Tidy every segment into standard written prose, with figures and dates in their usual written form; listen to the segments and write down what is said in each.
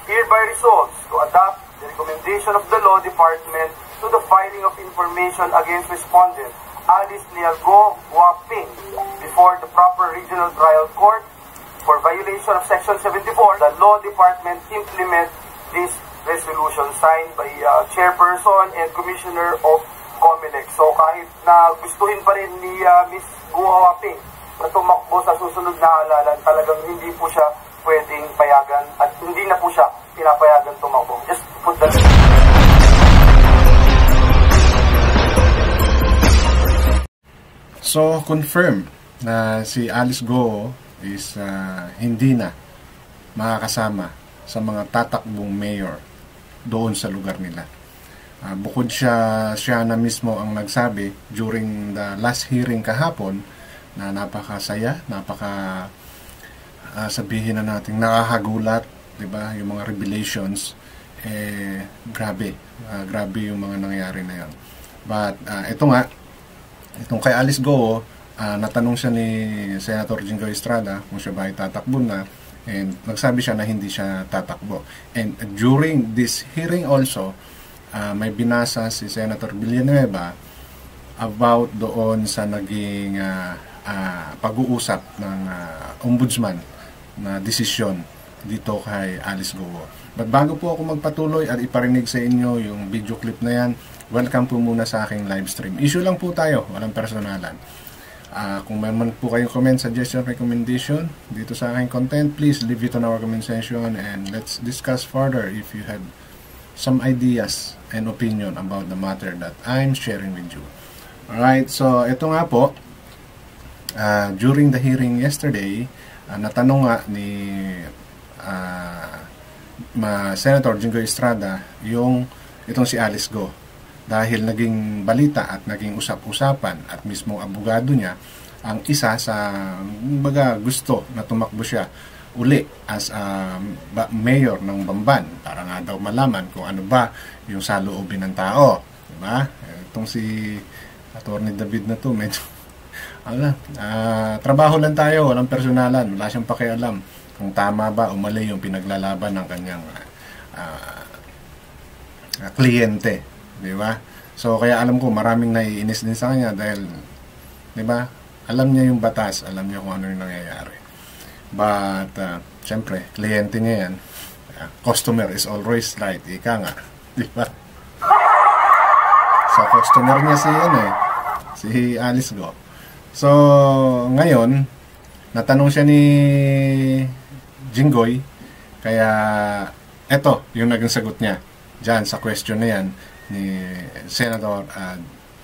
hereby resolves to adopt the recommendation of the Law Department to the filing of information against respondent Alice Lialgo Guaping before the proper regional trial court for violation of Section 74. The Law Department implement this resolution signed by Chairperson and Commissioner of COMELEC. So kahit na gustuhin pa rin ni Ms. Guaping na tumakbo sa susunod na halalan, talagang hindi po siya pwedeng payagan at hindi na po siya pinapayagan tumakbo. Just put that. So, confirm na si Alice Go is hindi na makakasama sa mga tatakbong mayor doon sa lugar nila. Bukod siya na mismo ang nagsabi during the last hearing kahapon na napakasaya, sabihin na natin nakakagulat, 'di ba? Yung mga revelations grabe yung mga nangyari na 'yon. But itong kay Alice Go, natanong siya ni Senator Jinggoy Estrada kung siya ba ay tatakbo na, and nagsabi siya na hindi siya tatakbo. And during this hearing also, may binasa si Senator Villanueva about doon sa naging pag-uusap ng ombudsman na desisyon dito kay Alice Go. But bago po ako magpatuloy at iparinig sa inyo yung video clip na yan, welcome po muna sa aking live stream. Issue lang po tayo, walang personalan. Kung mayroon po kayong comment, suggestion, recommendation dito sa aking content, please leave it on our comment section and let's discuss further if you have some ideas and opinion about the matter that I'm sharing with you. Alright, so ito nga po, during the hearing yesterday, natanong nga ni Senator Jinggoy Estrada itong si Alice Go, dahil naging balita at naging usap-usapan at mismo abogado niya ang isa sa gusto na tumakbo siya uli as mayor ng Bamban para nga daw malaman kung ano ba yung saloobin ng tao, diba? Itong si Attorney David na to medyo trabaho lang tayo, walang personalan, wala siyang pakialam kung tama ba o mali yung pinaglalaban ng kanyang kliyente. Diba? So, kaya alam ko, maraming naiinis din sa kanya dahil, diba, alam niya yung batas, alam niya kung ano yung nangyayari. But, syempre, kliyente niya yan. Customer is always right. Ika nga. Diba? So, customer niya si Alice Go. So, ngayon, natanong siya ni Jinggoy, kaya, eto, yung naging sagot niya dyan sa question na yan ni Senator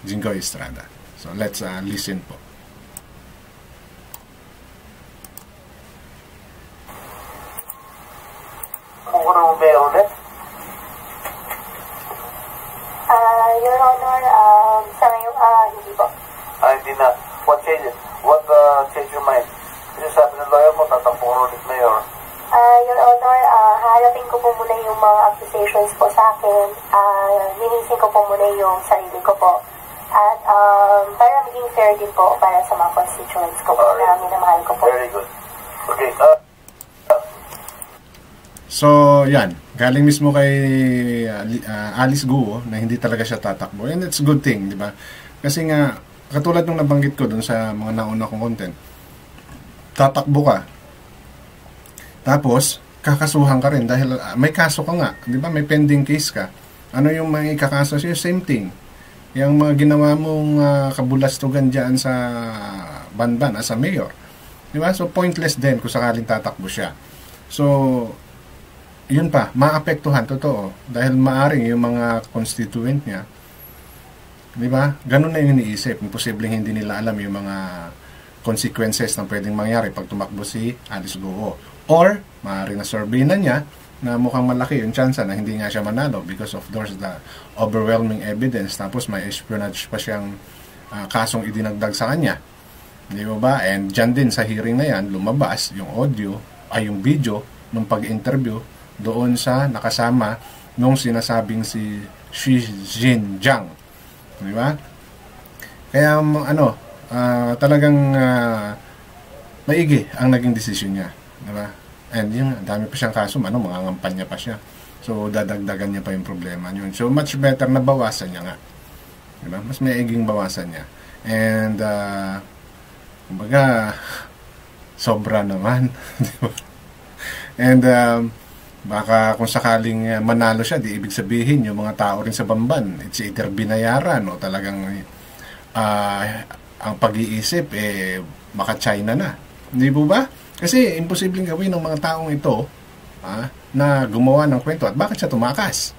Jinggoy Estrada. So let's listen po. Kung ano mo meron ulit? Your Honor, sa ngayon, hindi po. Hindi na. What changes? What changed your mind? Kasi sabi ng lawyer mo, tatakbo ko ulit mayor. Your Honor, haharapin ko po muna yung mga accusations po sa akin. Linisin ko po muna yung sarili ko po. At para maging fair din po para sa mga constituents ko po na minamahal ko po. Very good. Okay. So, yan. Galing mismo kay Alice Go na hindi talaga siya tatakbo. And it's a good thing, di ba? Kasi nga, katulad nung nabanggit ko dun sa mga nauna kong content, tatakbo ka. Tapos, kakasuhan ka rin dahil may kaso ka nga, di ba? May pending case ka. Ano yung mga ikakaso sa'yo? Same thing. Yung mga ginawa mong kabulastugan dyan sa Banban as a mayor. Di ba? So, pointless din kung sakaling tatakbo siya. So, yun pa, maapektuhan, totoo. Dahil maaring yung mga constituent niya, di ba? Ganun na yung iniisip. Posibleng hindi nila alam yung mga consequences na pwedeng mangyari pag tumakbo si Alice Go. Or, maaari na survey na niya na mukhang malaki yung chance na hindi nga siya manalo because of course the overwhelming evidence. Tapos may espionage pa siyang kasong idinagdag sa kanya. Di ba? And dyan din sa hearing na yan, lumabas yung audio, yung video ng pag-interview doon sa nakasama nung sinasabing si Xi Jinping. Di ba? Kaya talagang maigi ang naging desisyon niya. Diba? And yung dami pa siyang kaso, mangangampanya pa siya. So, dadagdagan niya pa yung problema yun. So, much better na bawasan niya nga. Diba? Mas maiging bawasan niya. And, kumbaga, sobra naman. Diba? And, baka kung sakaling manalo siya, di ibig sabihin, yung mga tao rin sa Bamban, it's either binayaran o talagang ang pag-iisip, baka China na. Hindi po ba? Kasi imposibleng gawin ng mga taong ito na gumawa ng kwento at bakit siya tumakas.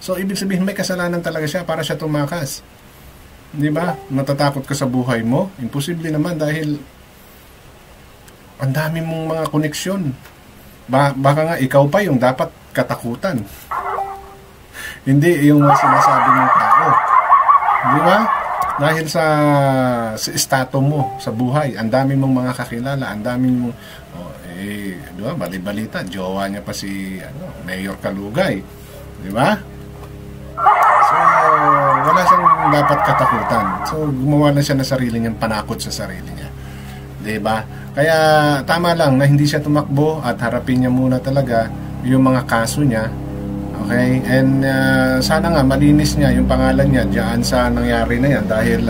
So, ibig sabihin may kasalanan talaga siya para siya tumakas. Di ba? Natatakot ka sa buhay mo? Imposible naman dahil ang dami mong mga koneksyon. Baka nga ikaw pa yung dapat katakutan. Hindi yung sinasabi ng tao. Di ba? Dahil sa stato mo sa buhay, ang dami mong mga kakilala, ang dami mong di ba, bali-balita, jowa niya pa si Mayor Kalugay. Di ba? So, wala siyang dapat katakutan. So, gumawa na siya ng sarili niyang panakot sa sarili niya. Di ba? Kaya, tama lang na hindi siya tumakbo at harapin niya muna talaga yung mga kaso niya. Okay? And sana nga malinis niya yung pangalan niya diyan sa nangyari na yan dahil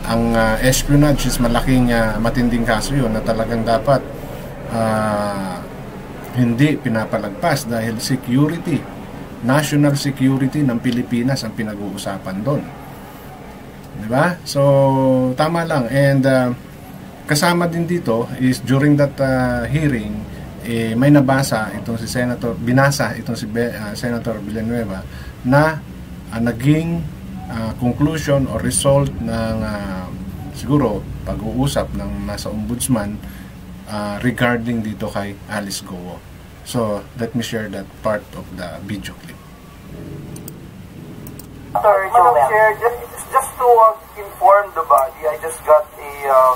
ang espionage is malaking matinding kaso yun na talagang dapat hindi pinapalagpas dahil security, national security ng Pilipinas ang pinag-uusapan doon. Diba? So, tama lang. And kasama din dito is during that hearing, may nabasa itong si binasa itong si Senator Villanueva na naging conclusion or result ng siguro pag-uusap ng nasa ombudsman regarding dito kay Alice Goa. So, let me share that part of the video clip. Madam Chair, just to inform the body, I just got a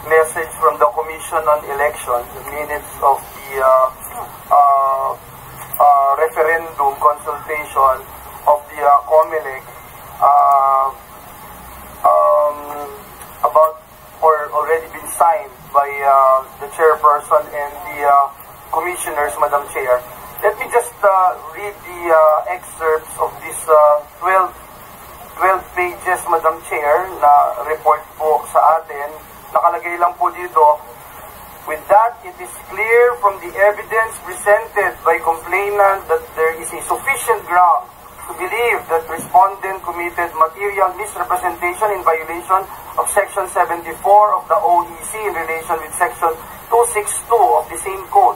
message from the Commission on Elections, the minutes of the referendum consultation of the COMELEC about or already been signed by the chairperson and the commissioners, Madam Chair. Let me just read the excerpts of this 12 pages, Madam Chair, na report po sa atin. Nakalagay lang po dito, with that, it is clear from the evidence presented by complainant that there is a sufficient ground to believe that respondent committed material misrepresentation in violation of Section 74 of the OEC in relation with Section 262 of the same code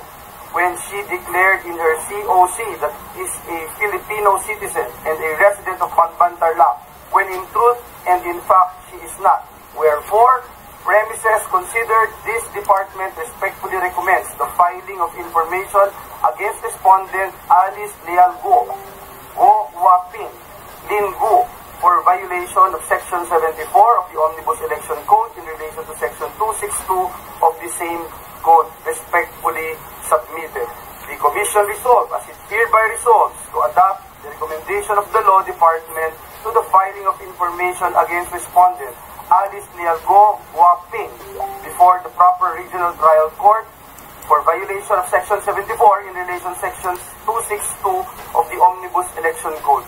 when she declared in her COC that is a Filipino citizen and a resident of Magbantarlac, when in truth and in fact she is not. Wherefore, premises considered, this department respectfully recommends the filing of information against respondent Alice Leal Go Waping Lin Gu for violation of Section 74 of the Omnibus Election Code in relation to Section 262 of the same code, respectfully submitted. The Commission resolved, as it hereby resolves, to adopt the recommendation of the Law Department to the filing of information against respondent Alice Leal Go Waping before the proper regional trial court for violation of Section 74 in relation to Section 262 of the Omnibus Election Code.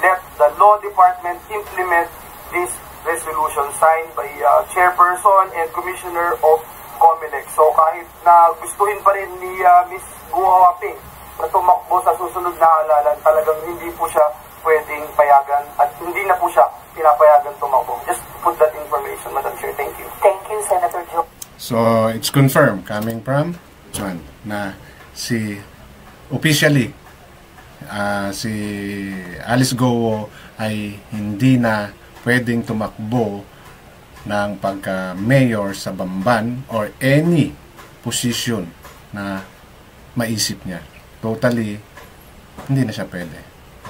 Let the Law Department implement this resolution signed by Chairperson and Commissioner of COMELEC. So kahit na gustuhin pa rin ni Ms. Go Waping na tumakbo sa susunod na halalan, talagang hindi po siya pwedeng payagan at hindi na po siya pinapayagan tumakbo. Just put that information, Madam Chair. Thank you. Thank you, Senator Joe. So, it's confirmed coming from John na officially si Alice Go ay hindi na pwedeng tumakbo ng pagka-mayor sa Bamban or any position na maisip niya. Totally, hindi na siya pwede.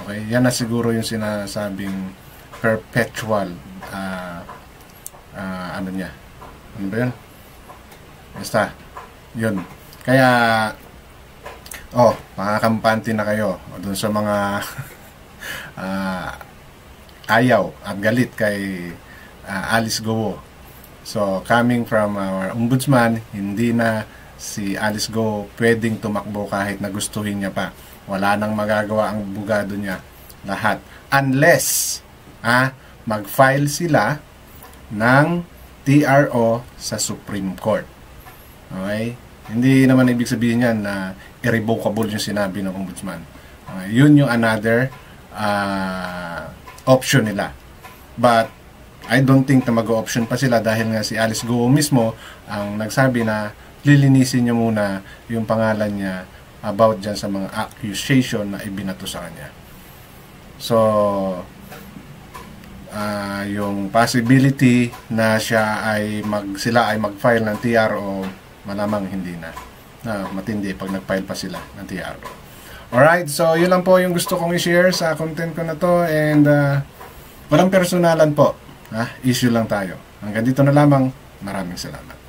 Okay? Yan na siguro yung sinasabing perpetual ano niya. Ano ba yun? Basta, yun. Kaya, makakampante na kayo dun sa mga ayaw at galit kay Alice Go. So, coming from our ombudsman, hindi na si Alice Go pwedeng tumakbo kahit na gustuhin niya pa. Wala nang magagawa ang abogado niya. Lahat. Unless mag-file sila ng TRO sa Supreme Court. Okay? Hindi naman ibig sabihin yan na irrevocable yung sinabi ng ombudsman. Okay? Yun yung another option nila. But I don't think na mag-option pa sila dahil nga si Alice Go mismo ang nagsabi na lilinisin niya muna yung pangalan niya about dyan sa mga accusation na ibinato sa kanya. So, yung possibility na sila ay mag-file ng TRO, malamang hindi na. Matindi pag nag-file pa sila ng TRO. Alright, so yun lang po yung gusto kong i-share sa content ko na to, and walang personalan po. Issue lang tayo. Hanggang dito na lamang. Maraming salamat.